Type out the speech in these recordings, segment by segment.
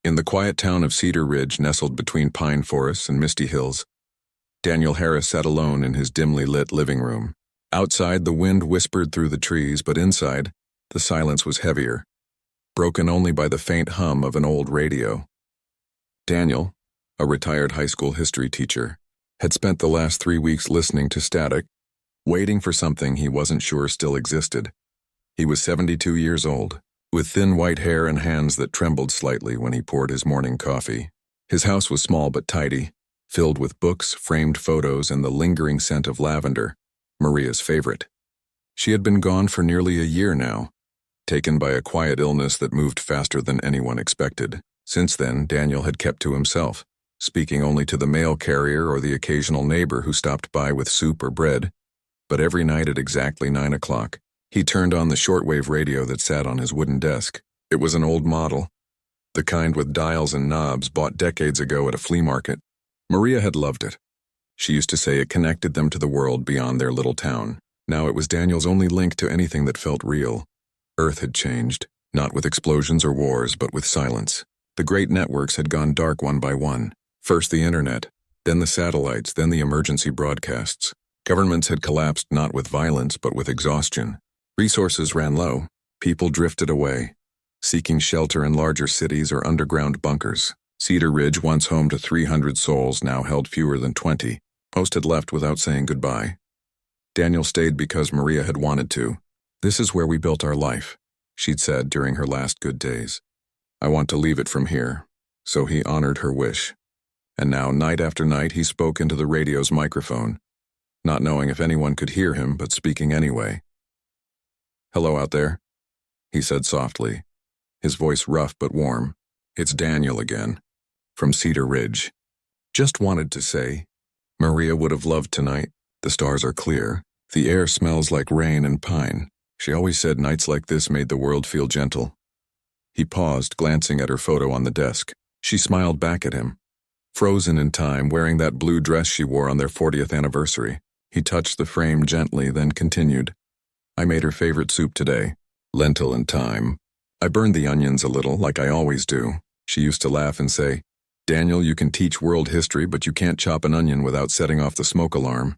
In the quiet town of Cedar Ridge, nestled between pine forests and misty hills, Daniel Harris sat alone in his dimly lit living room. Outside, the wind whispered through the trees, but inside, the silence was heavier, broken only by the faint hum of an old radio. Daniel, a retired high school history teacher, had spent the last 3 weeks listening to static, waiting for something he wasn't sure still existed. He was 72 years old, with thin white hair and hands that trembled slightly when he poured his morning coffee. His house was small but tidy, filled with books, framed photos, and the lingering scent of lavender, Maria's favorite. She had been gone for nearly a year now, taken by a quiet illness that moved faster than anyone expected. Since then, Daniel had kept to himself, speaking only to the mail carrier or the occasional neighbor who stopped by with soup or bread. But every night at exactly 9 o'clock, he turned on the shortwave radio that sat on his wooden desk. It was an old model, the kind with dials and knobs bought decades ago at a flea market. Maria had loved it. She used to say it connected them to the world beyond their little town. Now it was Daniel's only link to anything that felt real. Earth had changed, not with explosions or wars, but with silence. The great networks had gone dark one by one. First the internet, then the satellites, then the emergency broadcasts. Governments had collapsed not with violence, but with exhaustion. Resources ran low. People drifted away, seeking shelter in larger cities or underground bunkers. Cedar Ridge, once home to 300 souls, now held fewer than 20. Most had left without saying goodbye. Daniel stayed because Maria had wanted to. "This is where we built our life," she'd said during her last good days. "I want to leave it from here." So he honored her wish. And now, night after night, he spoke into the radio's microphone, not knowing if anyone could hear him, but speaking anyway. "Hello out there," he said softly, his voice rough but warm. "It's Daniel again, from Cedar Ridge. Just wanted to say, Maria would have loved tonight. The stars are clear. The air smells like rain and pine. She always said nights like this made the world feel gentle." He paused, glancing at her photo on the desk. She smiled back at him, frozen in time, wearing that blue dress she wore on their 40th anniversary. He touched the frame gently, then continued. "I made her favorite soup today, lentil and thyme. I burned the onions a little, like I always do." She used to laugh and say, "Daniel, you can teach world history, but you can't chop an onion without setting off the smoke alarm."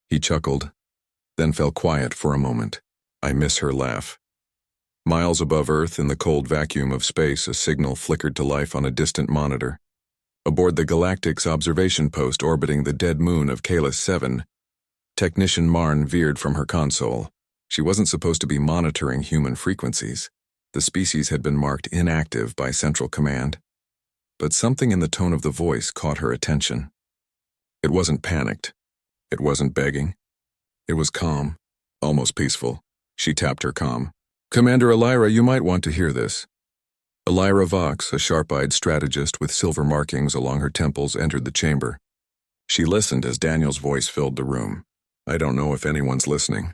He chuckled, then fell quiet for a moment. I miss her laugh. Miles above Earth, in the cold vacuum of space, a signal flickered to life on a distant monitor. Aboard the Galactic's observation post orbiting the dead moon of Kalis 7, Technician Marn veered from her console. She wasn't supposed to be monitoring human frequencies. The species had been marked inactive by Central Command. But something in the tone of the voice caught her attention. It wasn't panicked. It wasn't begging. It was calm, almost peaceful. She tapped her comm. "Commander Elira, you might want to hear this." Elira Vox, a sharp-eyed strategist with silver markings along her temples, entered the chamber. She listened as Daniel's voice filled the room. "I don't know if anyone's listening.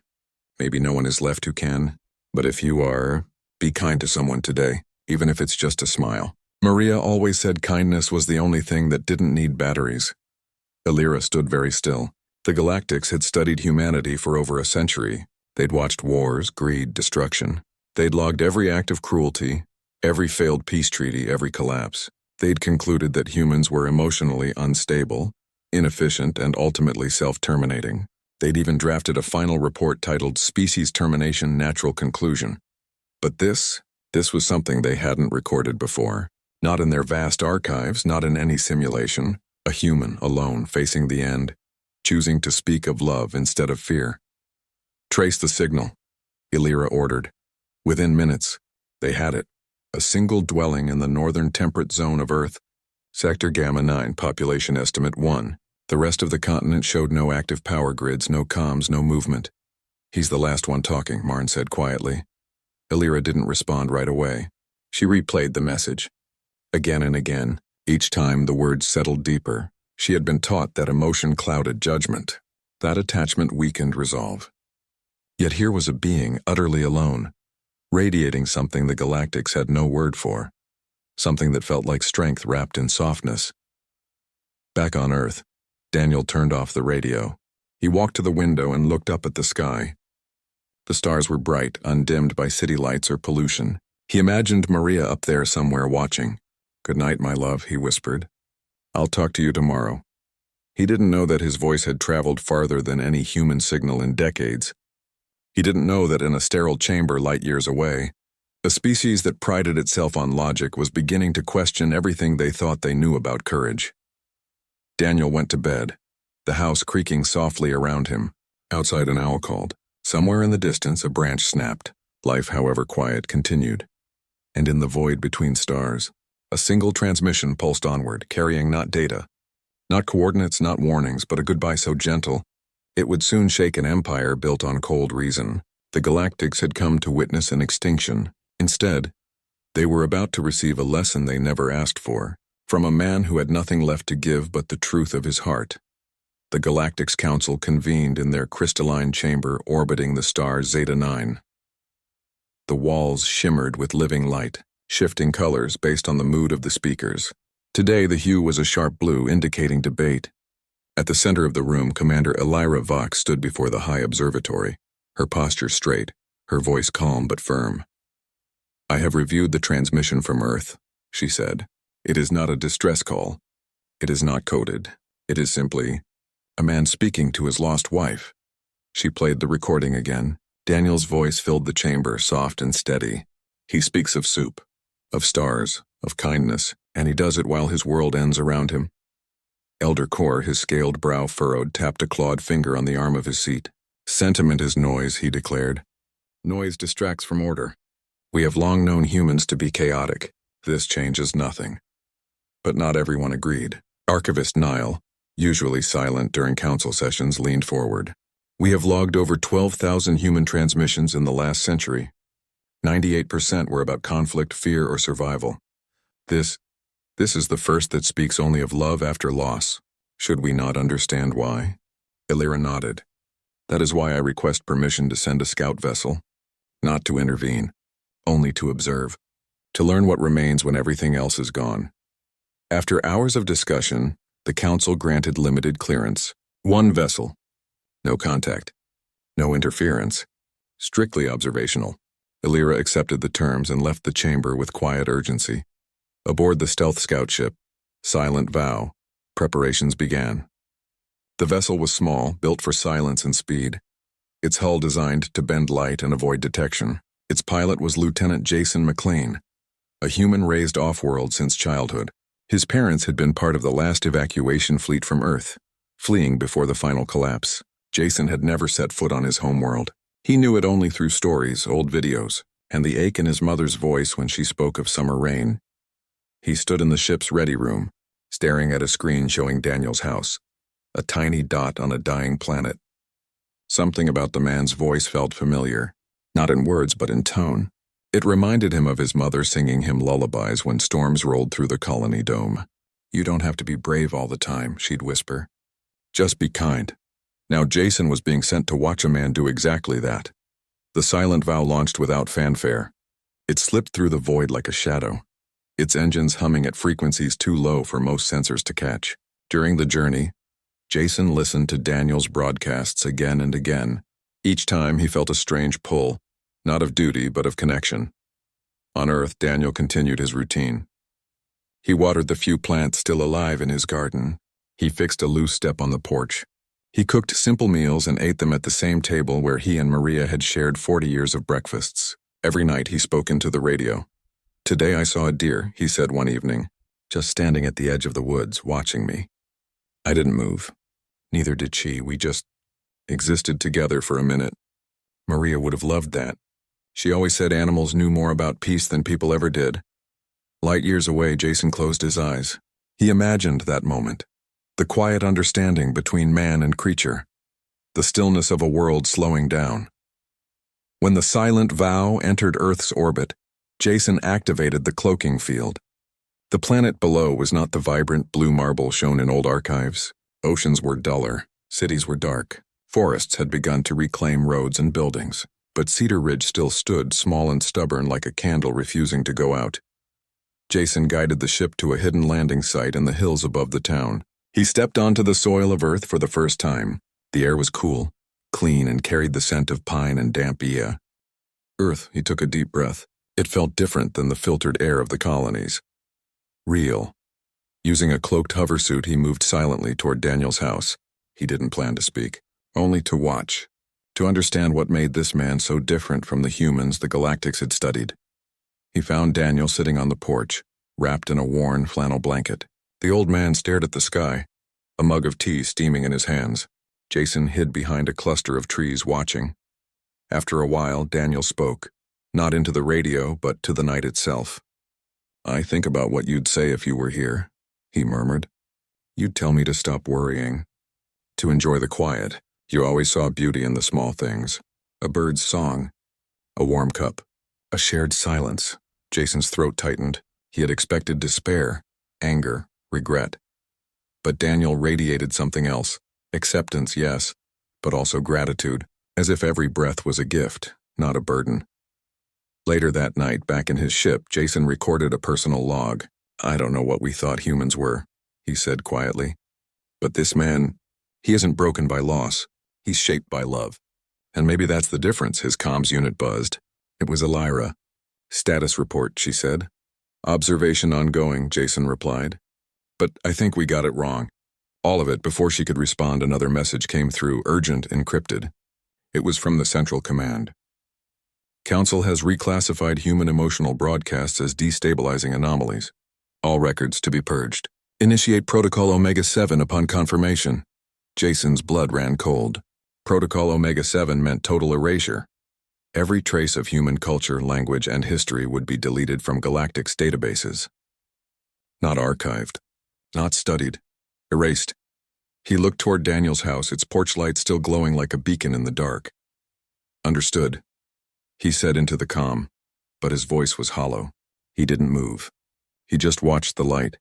Maybe no one is left who can. But if you are, be kind to someone today, even if it's just a smile." Maria always said kindness was the only thing that didn't need batteries. Elira stood very still. The Galactics had studied humanity for over a century. They'd watched wars, greed, destruction. They'd logged every act of cruelty, every failed peace treaty, every collapse. They'd concluded that humans were emotionally unstable, inefficient, and ultimately self-terminating. They'd even drafted a final report titled Species Termination Natural Conclusion. But this was something they hadn't recorded before. Not in their vast archives, not in any simulation. A human, alone, facing the end, choosing to speak of love instead of fear. "Trace the signal," Elira ordered. Within minutes, they had it. A single dwelling in the northern temperate zone of Earth. Sector Gamma 9, population estimate 1. The rest of the continent showed no active power grids, no comms, no movement. "He's the last one talking," Marn said quietly. Elira didn't respond right away. She replayed the message. Again and again, each time the words settled deeper. She had been taught that emotion clouded judgment. That attachment weakened resolve. Yet here was a being utterly alone, radiating something the Galactics had no word for, something that felt like strength wrapped in softness. Back on Earth, Daniel turned off the radio. He walked to the window and looked up at the sky. The stars were bright, undimmed by city lights or pollution. He imagined Maria up there somewhere watching, "Good night, my love," he whispered. "I'll talk to you tomorrow." He didn't know that his voice had traveled farther than any human signal in decades. He didn't know that in a sterile chamber light years away, a species that prided itself on logic was beginning to question everything they thought they knew about courage. Daniel went to bed, the house creaking softly around him. Outside, an owl called. Somewhere in the distance, a branch snapped. Life, however quiet, continued. And in the void between stars, a single transmission pulsed onward, carrying not data, not coordinates, not warnings, but a goodbye so gentle, it would soon shake an empire built on cold reason. The Galactics had come to witness an extinction. Instead, they were about to receive a lesson they never asked for, from a man who had nothing left to give but the truth of his heart. The Galactics Council convened in their crystalline chamber orbiting the star Zeta 9. The walls shimmered with living light, shifting colors based on the mood of the speakers. Today the hue was a sharp blue, indicating debate. At the center of the room, Commander Elira Vox stood before the high observatory, her posture straight, her voice calm but firm. "I have reviewed the transmission from Earth," she said. "It is not a distress call. It is not coded. It is simply a man speaking to his lost wife." She played the recording again. Daniel's voice filled the chamber, soft and steady. "He speaks of soup, of stars, of kindness, and he does it while his world ends around him." Elder Kor, his scaled brow furrowed, tapped a clawed finger on the arm of his seat. "Sentiment is noise," he declared. "Noise distracts from order. We have long known humans to be chaotic. This changes nothing." But not everyone agreed. Archivist Nile, usually silent during council sessions, leaned forward. "We have logged over 12,000 human transmissions in the last century. 98% were about conflict, fear, or survival. This is the first that speaks only of love after loss. Should we not understand why?" Elira nodded. "That is why I request permission to send a scout vessel. Not to intervene, only to observe, to learn what remains when everything else is gone." After hours of discussion, the council granted limited clearance. 1 vessel. No contact. No interference. Strictly observational. Elira accepted the terms and left the chamber with quiet urgency. Aboard the stealth scout ship, Silent Vow, preparations began. The vessel was small, built for silence and speed. Its hull designed to bend light and avoid detection. Its pilot was Lieutenant Jason McLean, a human raised off-world since childhood. His parents had been part of the last evacuation fleet from Earth, fleeing before the final collapse. Jason had never set foot on his homeworld. He knew it only through stories, old videos, and the ache in his mother's voice when she spoke of summer rain. He stood in the ship's ready room, staring at a screen showing Daniel's house, a tiny dot on a dying planet. Something about the man's voice felt familiar, not in words but in tone. It reminded him of his mother singing him lullabies when storms rolled through the colony dome. "You don't have to be brave all the time," she'd whisper. "Just be kind." Now Jason was being sent to watch a man do exactly that. The Silent Vow launched without fanfare. It slipped through the void like a shadow, its engines humming at frequencies too low for most sensors to catch. During the journey, Jason listened to Daniel's broadcasts again and again. Each time he felt a strange pull, not of duty but of connection. On Earth, Daniel continued his routine. He watered the few plants still alive in his garden. He fixed a loose step on the porch. He cooked simple meals and ate them at the same table where he and Maria had shared 40 years of breakfasts. Every night he spoke into the radio. "Today I saw a deer," he said one evening, "just standing at the edge of the woods, watching me. I didn't move. Neither did she. We just existed together for a minute." Maria would have loved that. She always said animals knew more about peace than people ever did. Light years away, Jason closed his eyes. He imagined that moment. The quiet understanding between man and creature. The stillness of a world slowing down. When the Silent Vow entered Earth's orbit, Jason activated the cloaking field. The planet below was not the vibrant blue marble shown in old archives. Oceans were duller, cities were dark, forests had begun to reclaim roads and buildings, but Cedar Ridge still stood small and stubborn like a candle refusing to go out. Jason guided the ship to a hidden landing site in the hills above the town. He stepped onto the soil of Earth for the first time. The air was cool, clean, and carried the scent of pine and damp Ia. Earth, he took a deep breath. It felt different than the filtered air of the colonies. Real. Using a cloaked hoversuit, he moved silently toward Daniel's house. He didn't plan to speak, only to watch, to understand what made this man so different from the humans the Galactics had studied. He found Daniel sitting on the porch, wrapped in a worn flannel blanket. The old man stared at the sky, a mug of tea steaming in his hands. Jason hid behind a cluster of trees watching. After a while, Daniel spoke, not into the radio, but to the night itself. "I think about what you'd say if you were here," he murmured. "You'd tell me to stop worrying, to enjoy the quiet. You always saw beauty in the small things. A bird's song, a warm cup, a shared silence." Jason's throat tightened. He had expected despair, anger, regret. But Daniel radiated something else. Acceptance, yes, but also gratitude, as if every breath was a gift, not a burden. Later that night, back in his ship, Jason recorded a personal log. "I don't know what we thought humans were," he said quietly. "But this man, he isn't broken by loss. He's shaped by love. And maybe that's the difference." His comms unit buzzed. It was Elira. "Status report," she said. "Observation ongoing," Jason replied. "But I think we got it wrong." All of it. Before she could respond, another message came through, urgent, encrypted. It was from the Central Command. "Council has reclassified human emotional broadcasts as destabilizing anomalies. All records to be purged. Initiate Protocol Omega-7 upon confirmation." Jason's blood ran cold. Protocol Omega-7 meant total erasure. Every trace of human culture, language, and history would be deleted from Galactic's databases. Not archived. Not studied. Erased. He looked toward Daniel's house, its porch light still glowing like a beacon in the dark. "Understood," he said into the comm, but his voice was hollow. He didn't move. He just watched the light.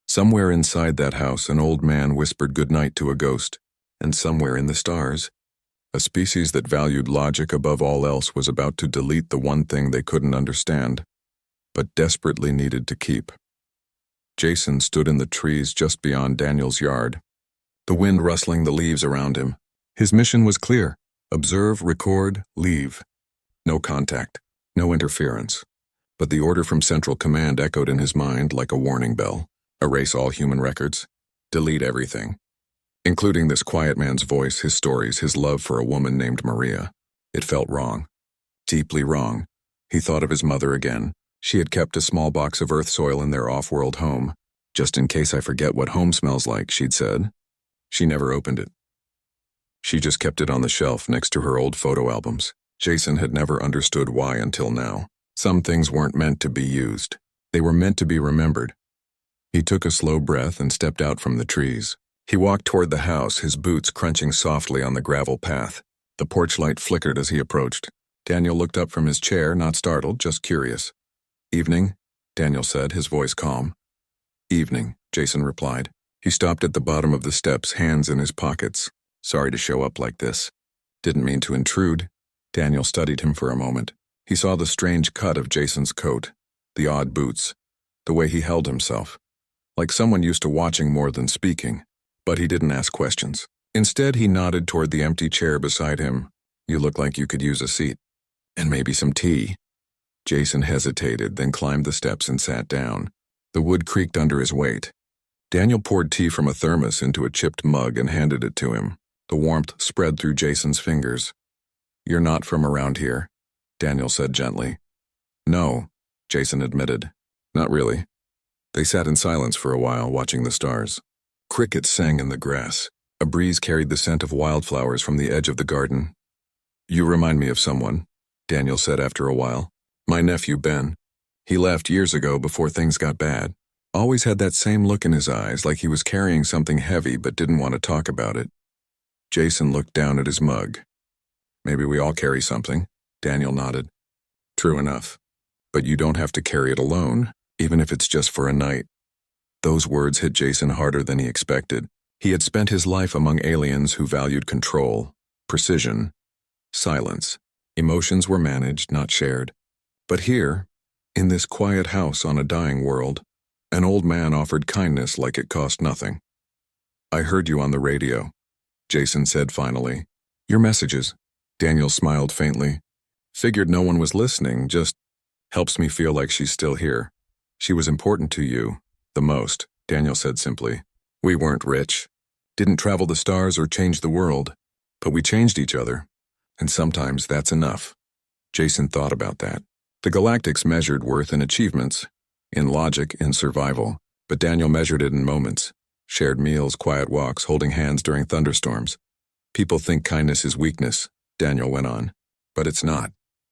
Somewhere inside that house, an old man whispered goodnight to a ghost, and somewhere in the stars, a species that valued logic above all else was about to delete the one thing they couldn't understand, but desperately needed to keep. Jason stood in the trees just beyond Daniel's yard, the wind rustling the leaves around him. His mission was clear: observe, record, leave. No contact, no interference. But the order from Central Command echoed in his mind like a warning bell. Erase all human records. Delete everything. Including this quiet man's voice, his stories, his love for a woman named Maria. It felt wrong. Deeply wrong. He thought of his mother again. She had kept a small box of earth soil in their off-world home. "Just in case I forget what home smells like," she'd said. She never opened it. She just kept it on the shelf next to her old photo albums. Jason had never understood why until now. Some things weren't meant to be used. They were meant to be remembered. He took a slow breath and stepped out from the trees. He walked toward the house, his boots crunching softly on the gravel path. The porch light flickered as he approached. Daniel looked up from his chair, not startled, just curious. "Evening," Daniel said, his voice calm. "Evening," Jason replied. He stopped at the bottom of the steps, hands in his pockets. "Sorry to show up like this. Didn't mean to intrude." Daniel studied him for a moment. He saw the strange cut of Jason's coat, the odd boots, the way he held himself, like someone used to watching more than speaking. But he didn't ask questions. Instead, he nodded toward the empty chair beside him. "You look like you could use a seat. And maybe some tea." Jason hesitated, then climbed the steps and sat down. The wood creaked under his weight. Daniel poured tea from a thermos into a chipped mug and handed it to him. The warmth spread through Jason's fingers. "You're not from around here," Daniel said gently. "No," Jason admitted. "Not really." They sat in silence for a while, watching the stars. Crickets sang in the grass. A breeze carried the scent of wildflowers from the edge of the garden. "You remind me of someone," Daniel said after a while. "My nephew, Ben. He left years ago before things got bad. Always had that same look in his eyes, like he was carrying something heavy but didn't want to talk about it." Jason looked down at his mug. "Maybe we all carry something," Daniel nodded. "True enough. But you don't have to carry it alone, even if it's just for a night." Those words hit Jason harder than he expected. He had spent his life among aliens who valued control, precision, silence. Emotions were managed, not shared. But here, in this quiet house on a dying world, an old man offered kindness like it cost nothing. "I heard you on the radio," Jason said finally. "Your messages." Daniel smiled faintly. "Figured no one was listening, just helps me feel like she's still here." She was important to you, the most, Daniel said simply. We weren't rich, didn't travel the stars or change the world, but we changed each other, and sometimes that's enough. Jason thought about that. The Galactics measured worth in achievements, in logic, in survival, but Daniel measured it in moments. Shared meals, quiet walks, holding hands during thunderstorms. People think kindness is weakness, Daniel went on, but it's not.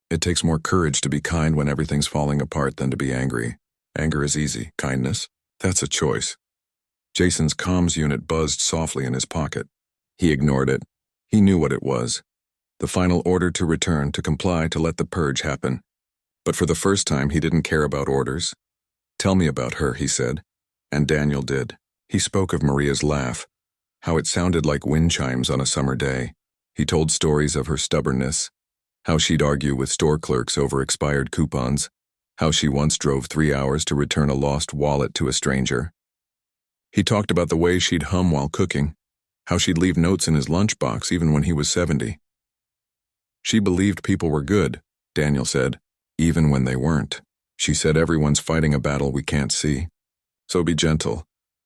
It takes more courage to be kind when everything's falling apart than to be angry. Anger is easy. Kindness? That's a choice. Jason's comms unit buzzed softly in his pocket. He ignored it. He knew what it was. The final order to return, to comply, to let the purge happen. But for the first time, he didn't care about orders. Tell me about her, he said. And Daniel did. He spoke of Maria's laugh, how it sounded like wind chimes on a summer day. He told stories of her stubbornness, how she'd argue with store clerks over expired coupons, how she once drove 3 hours to return a lost wallet to a stranger. He talked about the way she'd hum while cooking, how she'd leave notes in his lunchbox even when he was 70. She believed people were good, Daniel said, even when they weren't. She said everyone's fighting a battle we can't see. So be gentle.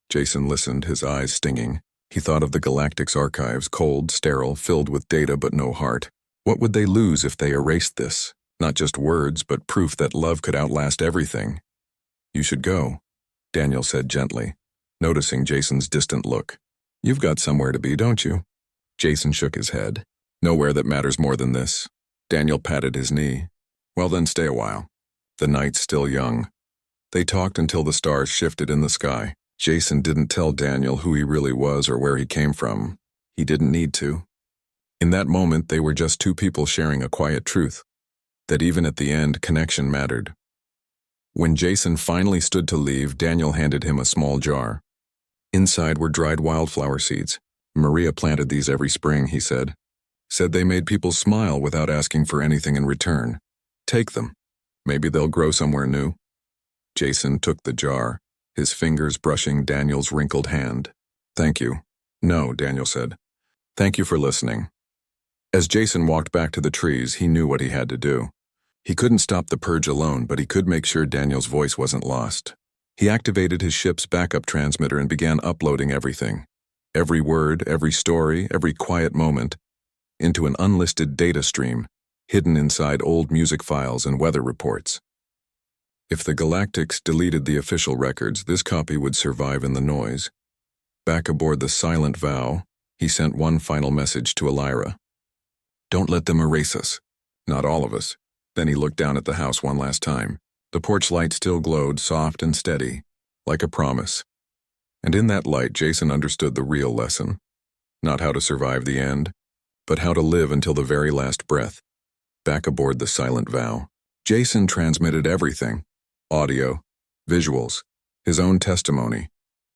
Jason listened, his eyes stinging. He thought of the Galactic's archives, cold, sterile, filled with data but no heart. What would they lose if they erased this? Not just words, but proof that love could outlast everything. You should go, Daniel said gently, noticing Jason's distant look. You've got somewhere to be, don't you? Jason shook his head. Nowhere that matters more than this. Daniel patted his knee. Well then, stay a while. The night's still young. They talked until the stars shifted in the sky. Jason didn't tell Daniel who he really was or where he came from. He didn't need to. In that moment, they were just two people sharing a quiet truth, that even at the end, connection mattered. When Jason finally stood to leave, Daniel handed him a small jar. Inside were dried wildflower seeds. Maria planted these every spring, he said. Said they made people smile without asking for anything in return. Take them. Maybe they'll grow somewhere new. Jason took the jar, his fingers brushing Daniel's wrinkled hand. Thank you. No, Daniel said. Thank you for listening. As Jason walked back to the trees, he knew what he had to do. He couldn't stop the purge alone, but he could make sure Daniel's voice wasn't lost. He activated his ship's backup transmitter and began uploading everything. Every word, every story, every quiet moment, into an unlisted data stream, hidden inside old music files and weather reports. If the Galactics deleted the official records, this copy would survive in the noise. Back aboard the Silent Vow, he sent one final message to Elira. Don't let them erase us. Not all of us. Then he looked down at the house one last time. The porch light still glowed, soft and steady, like a promise. And in that light, Jason understood the real lesson. Not how to survive the end, but how to live until the very last breath. Back aboard the Silent Vow, Jason transmitted everything. Audio, visuals, his own testimony.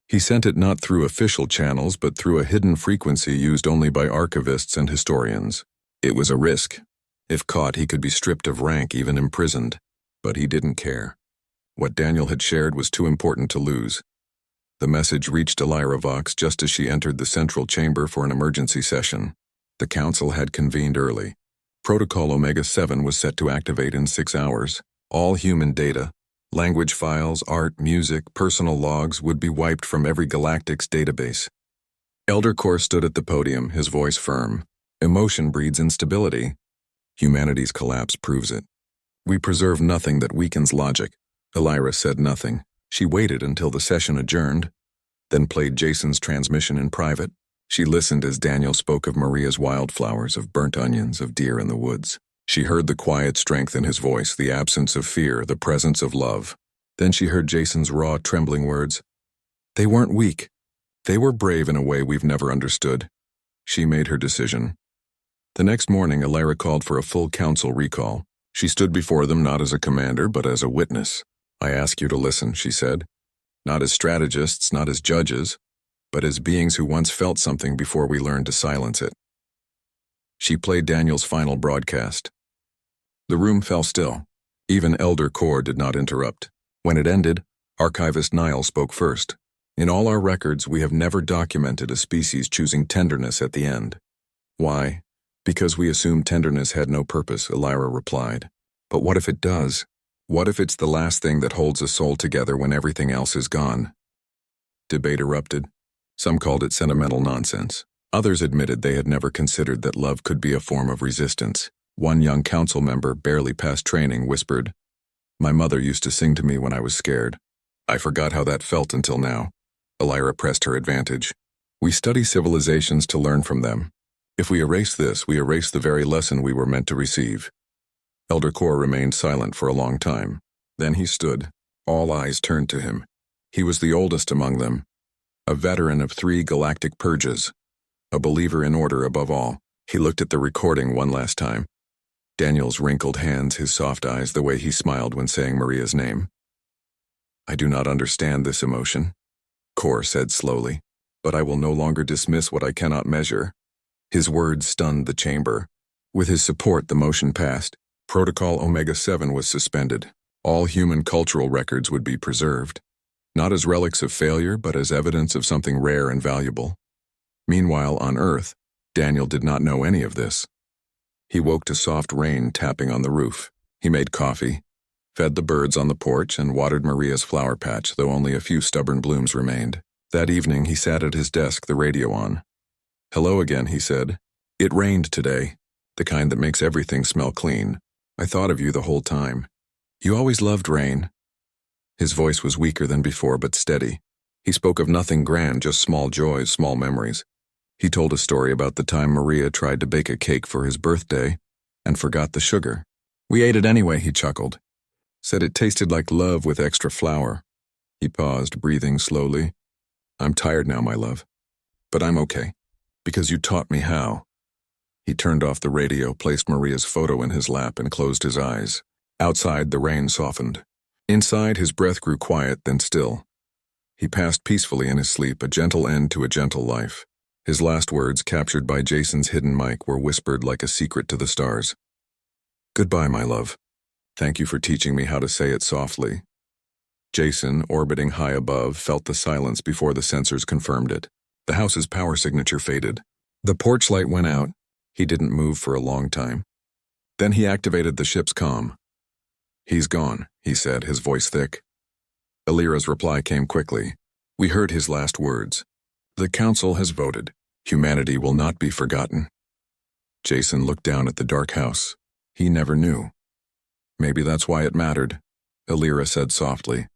He sent it not through official channels, but through a hidden frequency used only by archivists and historians. It was a risk. If caught, he could be stripped of rank, even imprisoned. But he didn't care. What Daniel had shared was too important to lose. The message reached Elira Vox just as she entered the central chamber for an emergency session. The council had convened early. Protocol Omega-7 was set to activate in 6 hours. All human data, language files, art, music, personal logs would be wiped from every Galactic's database. Elder Core stood at the podium, his voice firm. Emotion breeds instability. Humanity's collapse proves it. We preserve nothing that weakens logic. Elira said nothing. She waited until the session adjourned, then played Jason's transmission in private. She listened as Daniel spoke of Maria's wildflowers, of burnt onions, of deer in the woods. She heard the quiet strength in his voice, the absence of fear, the presence of love. Then she heard Jason's raw, trembling words. They weren't weak. They were brave in a way we've never understood. She made her decision. The next morning, Elira called for a full council recall. She stood before them not as a commander, but as a witness. I ask you to listen, she said. Not as strategists, not as judges, but as beings who once felt something before we learned to silence it. She played Daniel's final broadcast. The room fell still. Even Elder Core did not interrupt. When it ended, Archivist Nile spoke first. In all our records, we have never documented a species choosing tenderness at the end. Why? Because we assumed tenderness had no purpose, Elira replied. But what if it does? What if it's the last thing that holds a soul together when everything else is gone? Debate erupted. Some called it sentimental nonsense. Others admitted they had never considered that love could be a form of resistance. One young council member, barely past training, whispered, "My mother used to sing to me when I was scared. I forgot how that felt until now." Elira pressed her advantage. "We study civilizations to learn from them. If we erase this, we erase the very lesson we were meant to receive." Elder Kor remained silent for a long time. Then he stood. All eyes turned to him. He was the oldest among them, a veteran of 3 galactic purges, a believer in order above all. He looked at the recording one last time. Daniel's wrinkled hands, his soft eyes, the way he smiled when saying Maria's name. "I do not understand this emotion," Kor said slowly, "but I will no longer dismiss what I cannot measure." His words stunned the chamber. With his support, the motion passed. Protocol Omega-7 was suspended. All human cultural records would be preserved, not as relics of failure, but as evidence of something rare and valuable. Meanwhile, on Earth, Daniel did not know any of this. He woke to soft rain tapping on the roof. He made coffee, fed the birds on the porch, and watered Maria's flower patch, though only a few stubborn blooms remained. That evening, he sat at his desk, the radio on. "Hello again," he said. "It rained today, the kind that makes everything smell clean. I thought of you the whole time. You always loved rain." His voice was weaker than before, but steady. He spoke of nothing grand, just small joys, small memories. He told a story about the time Maria tried to bake a cake for his birthday and forgot the sugar. "We ate it anyway," he chuckled. "Said it tasted like love with extra flour." He paused, breathing slowly. "I'm tired now, my love. But I'm okay, because you taught me how." He turned off the radio, placed Maria's photo in his lap, and closed his eyes. Outside, the rain softened. Inside, his breath grew quiet, then still. He passed peacefully in his sleep, a gentle end to a gentle life. His last words, captured by Jason's hidden mic, were whispered like a secret to the stars. "Goodbye, my love. Thank you for teaching me how to say it softly." Jason, orbiting high above, felt the silence before the sensors confirmed it. The house's power signature faded. The porch light went out. He didn't move for a long time. Then he activated the ship's comm. "He's gone," he said, his voice thick. Elira's reply came quickly. "We heard his last words. The Council has voted. Humanity will not be forgotten." Jason looked down at the dark house. He never knew. "Maybe that's why it mattered," Elira said softly.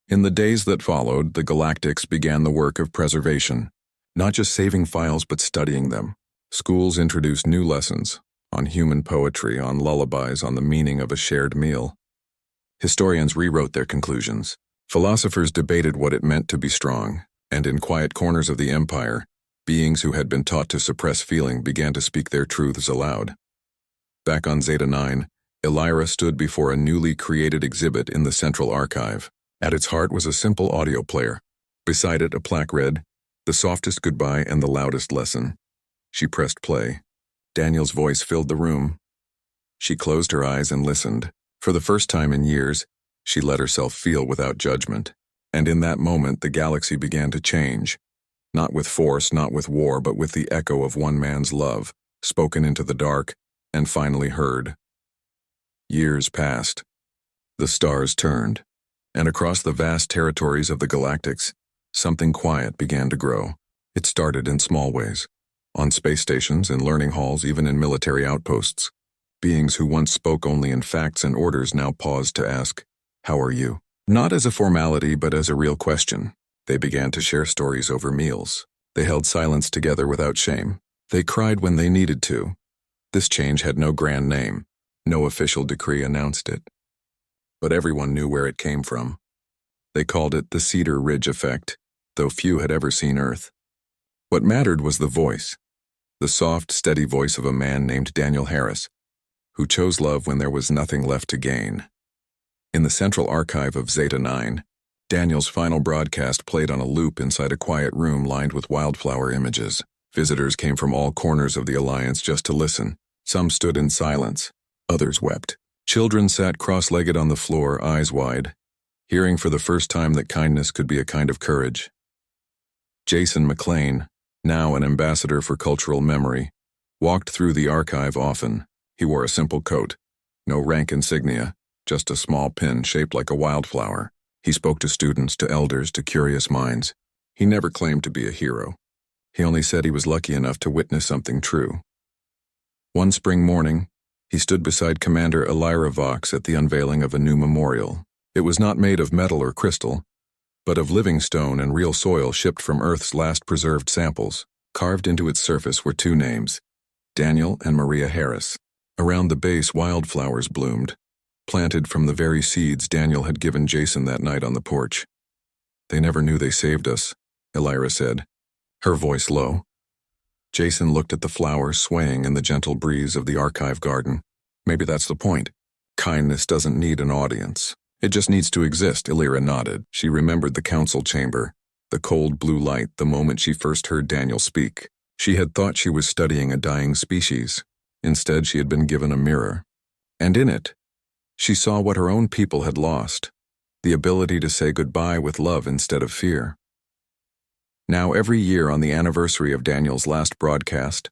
In the days that followed, the Galactics began the work of preservation, not just saving files but studying them. Schools introduced new lessons, on human poetry, on lullabies, on the meaning of a shared meal. Historians rewrote their conclusions. Philosophers debated what it meant to be strong, and in quiet corners of the Empire, beings who had been taught to suppress feeling began to speak their truths aloud. Back on Zeta 9, Elira stood before a newly created exhibit in the Central Archive. At its heart was a simple audio player. Beside it, a plaque read, "The softest goodbye and the loudest lesson." She pressed play. Daniel's voice filled the room. She closed her eyes and listened. For the first time in years, she let herself feel without judgment. And in that moment, the galaxy began to change. Not with force, not with war, but with the echo of one man's love, spoken into the dark, and finally heard. Years passed. The stars turned, and across the vast territories of the Galactics, something quiet began to grow. It started in small ways. On space stations, in learning halls, even in military outposts. Beings who once spoke only in facts and orders now paused to ask, "How are you?" Not as a formality, but as a real question. They began to share stories over meals. They held silence together without shame. They cried when they needed to. This change had no grand name. No official decree announced it. But everyone knew where it came from. They called it the Cedar Ridge Effect, though few had ever seen Earth. What mattered was the voice. The soft, steady voice of a man named Daniel Harris, who chose love when there was nothing left to gain. In the central archive of Zeta 9, Daniel's final broadcast played on a loop inside a quiet room lined with wildflower images. Visitors came from all corners of the Alliance just to listen. Some stood in silence. Others wept. Children sat cross-legged on the floor, eyes wide, hearing for the first time that kindness could be a kind of courage. Jason McLean, now an ambassador for cultural memory, walked through the archive often. He wore a simple coat, no rank insignia, just a small pin shaped like a wildflower. He spoke to students, to elders, to curious minds. He never claimed to be a hero. He only said he was lucky enough to witness something true. One spring morning, he stood beside Commander Elira Vox at the unveiling of a new memorial. It was not made of metal or crystal, but of living stone and real soil shipped from Earth's last preserved samples. Carved into its surface were two names, Daniel and Maria Harris. Around the base, wildflowers bloomed, planted from the very seeds Daniel had given Jason that night on the porch. "They never knew they saved us," Elira said, her voice low. Jason looked at the flowers swaying in the gentle breeze of the archive garden. "Maybe that's the point. Kindness doesn't need an audience. It just needs to exist." Elira nodded. She remembered the council chamber, the cold blue light the moment she first heard Daniel speak. She had thought she was studying a dying species. Instead, she had been given a mirror. And in it, she saw what her own people had lost, the ability to say goodbye with love instead of fear. Now, every year on the anniversary of Daniel's last broadcast,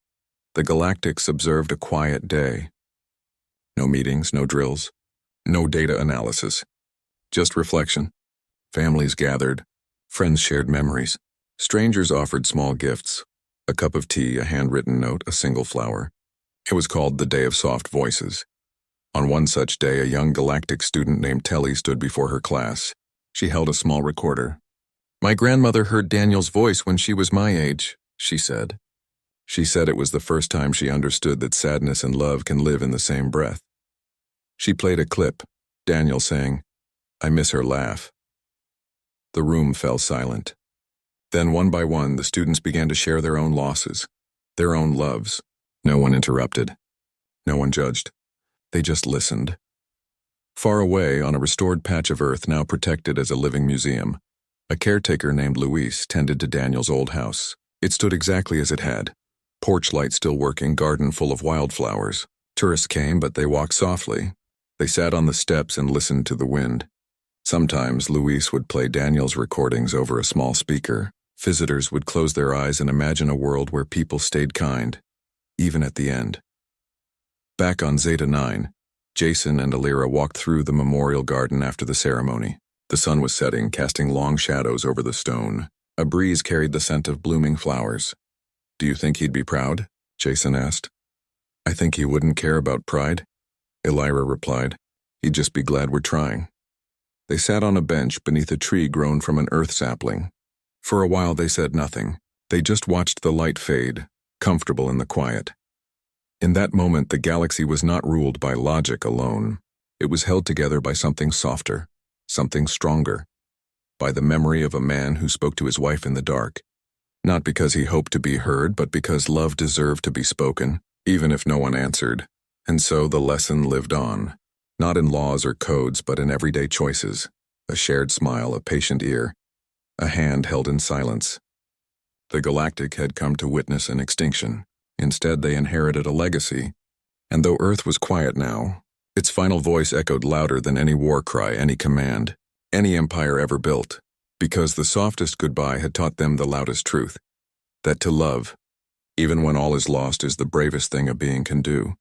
the Galactics observed a quiet day. No meetings, no drills, no data analysis, just reflection. Families gathered, friends shared memories. Strangers offered small gifts, a cup of tea, a handwritten note, a single flower. It was called the Day of Soft Voices. On one such day, a young Galactic student named Telly stood before her class. She held a small recorder. "My grandmother heard Daniel's voice when she was my age," she said. She said it was the first time she understood that sadness and love can live in the same breath. She played a clip, Daniel saying, "I miss her laugh." The room fell silent. Then one by one, the students began to share their own losses, their own loves. No one interrupted. No one judged. They just listened. Far away, on a restored patch of earth now protected as a living museum, a caretaker named Luis tended to Daniel's old house. It stood exactly as it had. Porch light still working, garden full of wildflowers. Tourists came, but they walked softly. They sat on the steps and listened to the wind. Sometimes Luis would play Daniel's recordings over a small speaker. Visitors would close their eyes and imagine a world where people stayed kind, even at the end. Back on Zeta 9, Jason and Elira walked through the memorial garden after the ceremony. The sun was setting, casting long shadows over the stone. A breeze carried the scent of blooming flowers. "Do you think he'd be proud?" Jason asked. "I think he wouldn't care about pride," Elira replied. "He'd just be glad we're trying." They sat on a bench beneath a tree grown from an earth sapling. For a while they said nothing. They just watched the light fade, comfortable in the quiet. In that moment, the galaxy was not ruled by logic alone. It was held together by something softer, something stronger, by the memory of a man who spoke to his wife in the dark, not because he hoped to be heard, but because love deserved to be spoken, even if no one answered. And so the lesson lived on, not in laws or codes, but in everyday choices, a shared smile, a patient ear, a hand held in silence. The Galactic had come to witness an extinction. Instead, they inherited a legacy, and though Earth was quiet now, its final voice echoed louder than any war cry, any command, any empire ever built, because the softest goodbye had taught them the loudest truth, that to love, even when all is lost, is the bravest thing a being can do.